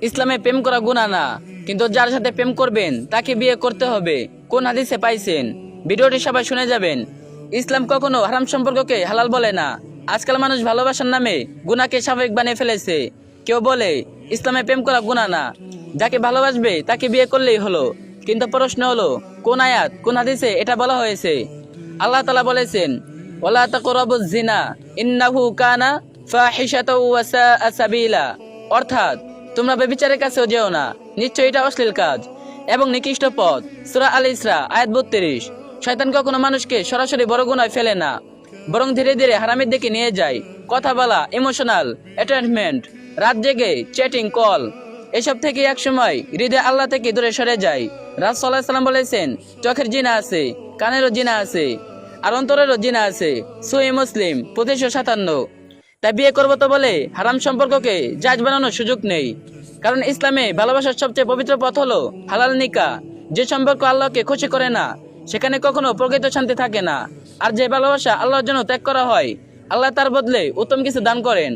ইসলামে প্রেম করা গুনাহ না, কিন্তু যার সাথে প্রেম করবেন তাকে বিয়ে করতে হবে। কোন হাদিসে পাইছেন? ভিডিওটি সবাই শুনে যাবেন। ইসলাম কখনো হারাম সম্পর্ককে হালাল বলে না। আজকাল মানুষ ভালোবাসার নামে গুনাহকে স্বাভাবিক বানিয়ে ফেলেছে। কেউ বলে ইসলামে প্রেম করা গুনাহ না, যাকে ভালোবাসবে তাকে বিয়ে করলেই হলো। কিন্তু প্রশ্ন হলো, কোন আয়াত কোন হাদিসে এটা বলা হয়েছে? আল্লাহ তাআলা বলেছেন, ওয়ালা তাকরাবুজ জিনা ইন্নাহু কানা ফাহিশাতাও ওয়া সাআ সাবিলা। অর্থাৎ তোমরা ব্যভিচারের কাছেও যেও না, নিশ্চয়ই এটা অশ্লীল কাজ এবং নিকৃষ্ট পথ। সূরা আল ইসরা আয়াত 32। শয়তান কখনো মানুষকে সরাসরি বড় গুনায় ফেলে না, বরং ধীরে ধীরে হারামের দিকে নিয়ে যায়। কথা বলা, ইমোশনাল অ্যাটাচমেন্ট, রাত জেগে চ্যাটিং, কল, এসব থেকে একসময় হৃদয় আল্লাহ থেকে দূরে সরে যায়। রাসূল সাল্লাল্লাহু আলাইহি ওয়াসাল্লাম বলেছেন, চোখের জিনা আছে, কানেরও জিনা আছে, আর অন্তরেরও জিনা আছে। সহিহ মুসলিম 2557। তাই বিয়ে করবো তো বলে হারাম সম্পর্ককে জায়েজ বানানোর সুযোগ নেই। কারণ ইসলামে ভালোবাসার সবচেয়ে পবিত্র পথ হলো হালাল নিকাহ। যে সম্পর্ক আল্লাহকে খুশি করে না, সেখানে কখনো প্রকৃত শান্তি থাকে না। আর যে ভালোবাসা আল্লাহর জন্য ত্যাগ করা হয়, আল্লাহ তার বদলে উত্তম কিছু দান করেন।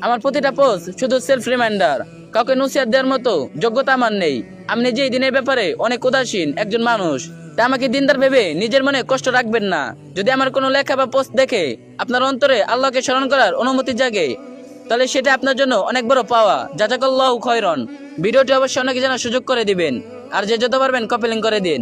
আমার প্রতিটা পোস্ট শুধু সেলফ রিমাইন্ডার, কাউকে নসিহত দেওয়ার মতো যোগ্যতা আমার নেই। আমি নিজেই দিনের ব্যাপারে অনেক উদাসীন একজন মানুষ। তাই আমাকে দিনদার ভেবে নিজের মনে কষ্ট রাখবেন না। যদি আমার কোনো লেখা বা পোস্ট দেখে আপনার অন্তরে আল্লাহকে স্মরণ করার অনুমতি জাগে, তাহলে সেটা আপনার জন্য অনেক বড় পাওয়া। জাযাকাল্লাহু খায়রান। ভিডিওটি অবশ্যই অনেকে জানার সুযোগ করে দিবেন, আর যে যত পারবেন কপি লিংক করে দিন।